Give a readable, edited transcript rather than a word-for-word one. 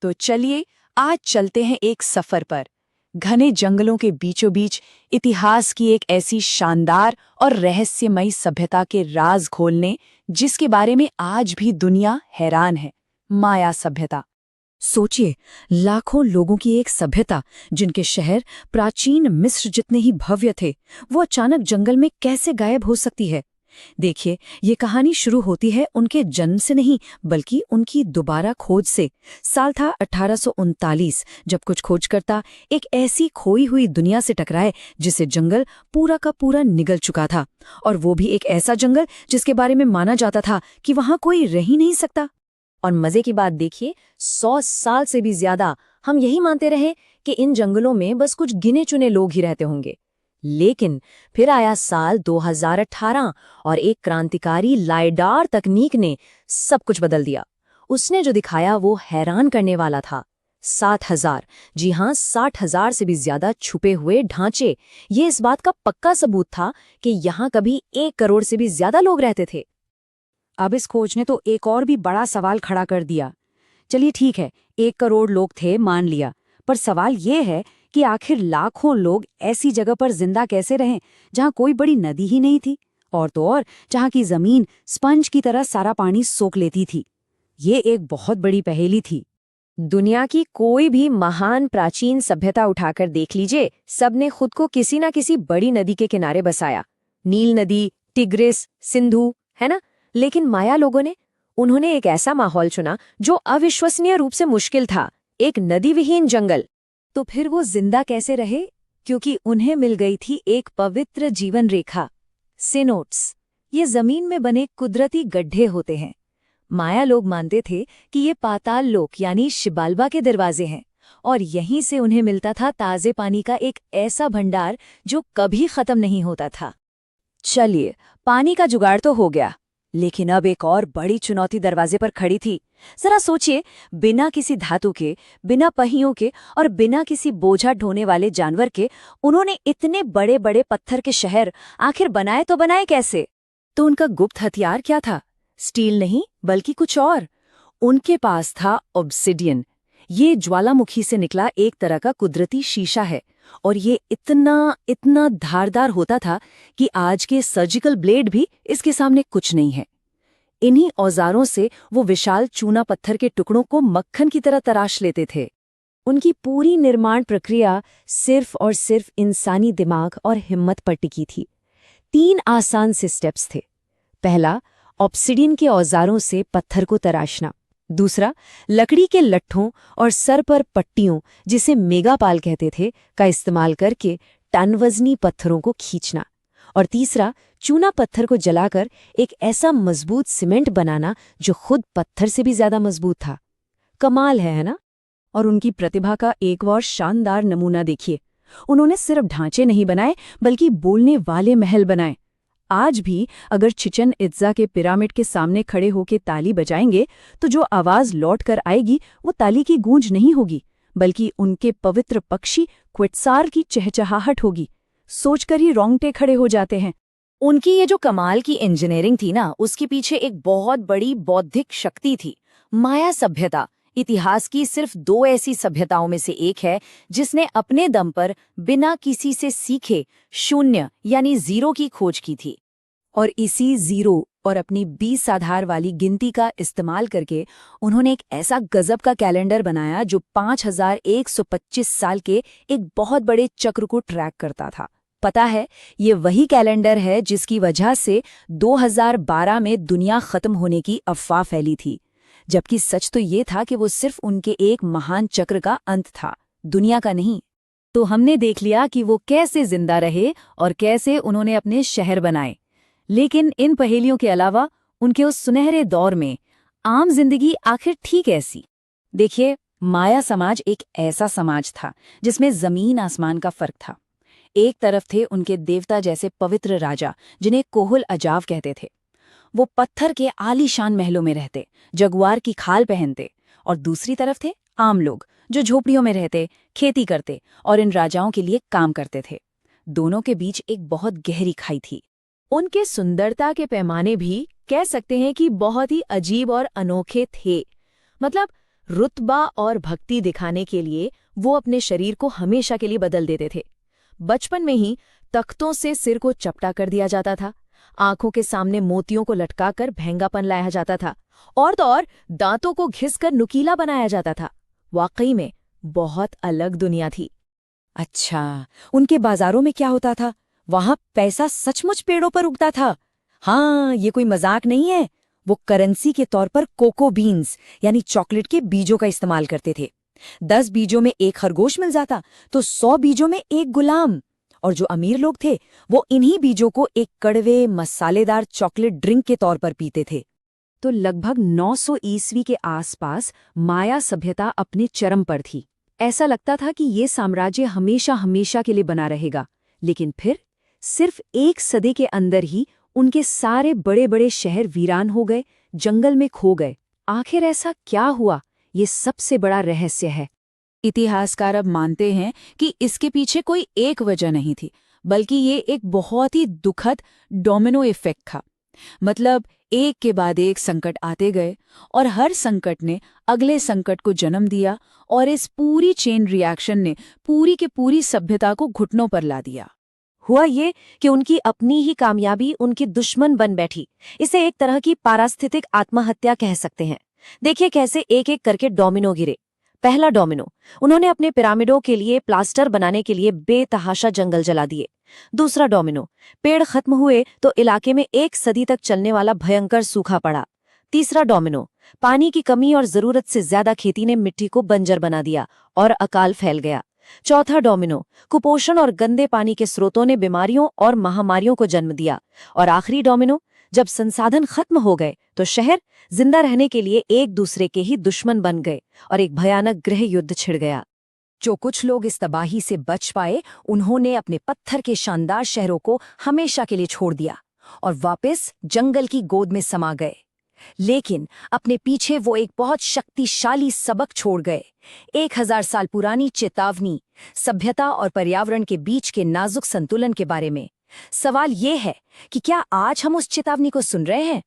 तो चलिए आज चलते हैं एक सफर पर, घने जंगलों के बीचों बीच इतिहास की एक ऐसी शानदार और रहस्यमयी सभ्यता के राज खोलने, जिसके बारे में आज भी दुनिया हैरान है। माया सभ्यता। सोचिए, लाखों लोगों की एक सभ्यता, जिनके शहर प्राचीन मिस्र जितने ही भव्य थे, वो अचानक जंगल में कैसे गायब हो सकती है। देखिए, ये कहानी शुरू होती है उनके जन्म से नहीं, बल्कि उनकी दोबारा खोज से। साल था 1839, जब कुछ खोजकर्ता एक ऐसी खोई हुई दुनिया से टकराए जिसे जंगल पूरा का पूरा निगल चुका था, और वो भी एक ऐसा जंगल जिसके बारे में माना जाता था कि वहां कोई रह ही नहीं सकता। और मजे की बात देखिए, 100 साल से भी ज्यादा हम यही मानते रहे कि इन जंगलों में बस कुछ गिने चुने लोग ही रहते होंगे। लेकिन फिर आया साल 2018 और एक क्रांतिकारी लाइडार तकनीक ने सब कुछ बदल दिया। उसने जो दिखाया वो हैरान करने वाला था। 60,000, जी हाँ, 60,000 से भी ज्यादा छुपे हुए ढांचे। ये इस बात का पक्का सबूत था कि यहाँ कभी 1 करोड़ से भी ज्यादा लोग रहते थे। अब इस खोज ने तो एक और भी बड़ा सवाल खड़ा कर दिया। चलिए ठीक है, 1 करोड़ लोग थे, मान लिया, पर सवाल ये है कि आखिर लाखों लोग ऐसी जगह पर जिंदा कैसे रहें जहां कोई बड़ी नदी ही नहीं थी, और तो और जहां की जमीन स्पंज की तरह सारा पानी सोख लेती थी। ये एक बहुत बड़ी पहेली थी। दुनिया की कोई भी महान प्राचीन सभ्यता उठाकर देख लीजिए, सबने खुद को किसी न किसी बड़ी नदी के किनारे बसाया। नील नदी, टिग्रिस, सिंधु, है ना? लेकिन माया लोगों ने, उन्होंने एक ऐसा माहौल चुना जो अविश्वसनीय रूप से मुश्किल था, एक नदी विहीन जंगल। तो फिर वो जिंदा कैसे रहे? क्योंकि उन्हें मिल गई थी एक पवित्र जीवन रेखा, सीनोड्स। ये जमीन में बने कुदरती गड्ढे होते हैं। माया लोग मानते थे कि ये पाताल लोक यानी शिबाल्बा के दरवाजे हैं, और यहीं से उन्हें मिलता था ताजे पानी का एक ऐसा भंडार जो कभी खत्म नहीं होता था। चलिए, पानी का जुगाड़ तो हो गया, लेकिन अब एक और बड़ी चुनौती दरवाजे पर खड़ी थी। जरा सोचिए, बिना किसी धातु के, बिना पहियों के और बिना किसी बोझा ढोने वाले जानवर के उन्होंने इतने बड़े बड़े पत्थर के शहर आखिर बनाए तो बनाए कैसे? तो उनका गुप्त हथियार क्या था? स्टील नहीं, बल्कि कुछ और। उनके पास था ऑब्सिडियन। ये ज्वालामुखी से निकला एक तरह का कुदरती शीशा है, और ये इतना इतना धारदार होता था कि आज के सर्जिकल ब्लेड भी इसके सामने कुछ नहीं है। इन्हीं औजारों से वो विशाल चूना पत्थर के टुकड़ों को मक्खन की तरह तराश लेते थे। उनकी पूरी निर्माण प्रक्रिया सिर्फ और सिर्फ इंसानी दिमाग और हिम्मत पर टिकी थी। 3 आसान से स्टेप्स थे। पहला, ऑब्सिडियन के औजारों से पत्थर को तराशना। दूसरा, लकड़ी के लट्ठों और सर पर पट्टियों, जिसे मेगापाल कहते थे, का इस्तेमाल करके टन वजनी पत्थरों को खींचना। और तीसरा, चूना पत्थर को जलाकर एक ऐसा मजबूत सीमेंट बनाना जो खुद पत्थर से भी ज्यादा मजबूत था। कमाल है ना? और उनकी प्रतिभा का एक और शानदार नमूना देखिए। उन्होंने सिर्फ ढांचे नहीं बनाए, बल्कि बोलने वाले महल बनाए। आज भी अगर चिचन इत्जा के पिरामिड के सामने खड़े होकर ताली बजाएंगे, तो जो आवाज लौट कर आएगी वो ताली की गूंज नहीं होगी, बल्कि उनके पवित्र पक्षी क्विट्सार की चहचहाहट होगी। सोचकर ही रोंगटे खड़े हो जाते हैं। उनकी ये जो कमाल की इंजीनियरिंग थी ना, उसके पीछे एक बहुत बड़ी बौद्धिक शक्ति थी। माया सभ्यता इतिहास की सिर्फ 2 ऐसी सभ्यताओं में से एक है जिसने अपने दम पर बिना किसी से सीखे शून्य यानी जीरो की खोज की थी। और इसी जीरो और अपनी 20 आधार वाली गिनती का इस्तेमाल करके उन्होंने एक ऐसा गजब का कैलेंडर बनाया जो 5125 साल के एक बहुत बड़े चक्र को ट्रैक करता था। पता है, ये वही कैलेंडर है जिसकी वजह से 2012 में दुनिया खत्म होने की अफवाह फैली थी, जबकि सच तो ये था कि वो सिर्फ उनके एक महान चक्र का अंत था, दुनिया का नहीं। तो हमने देख लिया कि वो कैसे जिंदा रहे और कैसे उन्होंने अपने शहर बनाए। लेकिन इन पहेलियों के अलावा उनके उस सुनहरे दौर में आम जिंदगी आखिर थी कैसी? देखिए, माया समाज एक ऐसा समाज था जिसमें जमीन आसमान का फर्क था। एक तरफ थे उनके देवता जैसे पवित्र राजा, जिन्हें कोहुल अजाव कहते थे। वो पत्थर के आलीशान महलों में रहते, जगुआर की खाल पहनते। और दूसरी तरफ थे आम लोग, जो झोपड़ियों में रहते, खेती करते और इन राजाओं के लिए काम करते थे। दोनों के बीच एक बहुत गहरी खाई थी। उनके सुंदरता के पैमाने भी कह सकते हैं कि बहुत ही अजीब और अनोखे थे। मतलब रुतबा और भक्ति दिखाने के लिए वो अपने शरीर को हमेशा के लिए बदल देते थे। बचपन में ही तख्तों से सिर को चपटा कर दिया जाता था, आंखों के सामने मोतियों को लटकाकर भेंगापन लाया जाता था, और तो और दांतों को घिसकर नुकीला बनाया जाता था। वाकई में बहुत अलग दुनिया थी। अच्छा, उनके बाजारों में क्या होता था? वहां पैसा सचमुच पेड़ों पर उगता था। हाँ, ये कोई मजाक नहीं है। वो करेंसी के तौर पर कोको बीन्स यानी चॉकलेट के बीजों का इस्तेमाल करते थे। 10 बीजों में एक खरगोश मिल जाता तो 100 बीजों में एक गुलाम। और जो अमीर लोग थे वो इन्हीं बीजों को एक कड़वे मसालेदार चॉकलेट ड्रिंक के तौर पर पीते थे। तो लगभग 900 ईस्वी के आसपास माया सभ्यता अपने चरम पर थी। ऐसा लगता था कि ये साम्राज्य हमेशा हमेशा के लिए बना रहेगा, लेकिन फिर सिर्फ एक सदी के अंदर ही उनके सारे बड़े बड़े शहर वीरान हो गए, जंगल में खो गए। आखिर ऐसा क्या हुआ? ये सबसे बड़ा रहस्य है। इतिहासकार अब मानते हैं कि इसके पीछे कोई एक वजह नहीं थी, बल्कि ये एक बहुत ही दुखद डोमिनो इफेक्ट था। मतलब एक के बाद एक संकट आते गए और हर संकट ने अगले संकट को जन्म दिया, और इस पूरी चेन रिएक्शन ने पूरी के पूरी सभ्यता को घुटनों पर ला दिया। हुआ ये कि उनकी अपनी ही कामयाबी उनकी दुश्मन बन बैठी। इसे एक तरह की पारिस्थितिक आत्महत्या कह सकते हैं। देखिए कैसे एक एक करके डोमिनो गिरे। पहला डोमिनो, उन्होंने अपने पिरामिडों के लिए प्लास्टर बनाने के लिए बेतहाशा जंगल जला दिए। दूसरा डोमिनो, पेड़ खत्म हुए तो इलाके में 1 सदी तक चलने वाला भयंकर सूखा पड़ा। तीसरा डोमिनो, पानी की कमी और जरूरत से ज्यादा खेती ने मिट्टी को बंजर बना दिया और अकाल फैल गया। चौथा डोमिनो, कुपोषण और गंदे पानी के स्रोतों ने बीमारियों और महामारियों को जन्म दिया। और आखिरी डोमिनो, जब संसाधन खत्म हो गए तो शहर जिंदा रहने के लिए एक दूसरे के ही दुश्मन बन गए और एक भयानक गृह युद्ध छिड़ गया। जो कुछ लोग इस तबाही से बच पाए, उन्होंने अपने पत्थर के शानदार शहरों को हमेशा के लिए छोड़ दिया और वापस जंगल की गोद में समा गए। लेकिन अपने पीछे वो एक बहुत शक्तिशाली सबक छोड़ गए, 1000 साल पुरानी चेतावनी, सभ्यता और पर्यावरण के बीच के नाजुक संतुलन के बारे में। सवाल ये है कि क्या आज हम उस चेतावनी को सुन रहे हैं?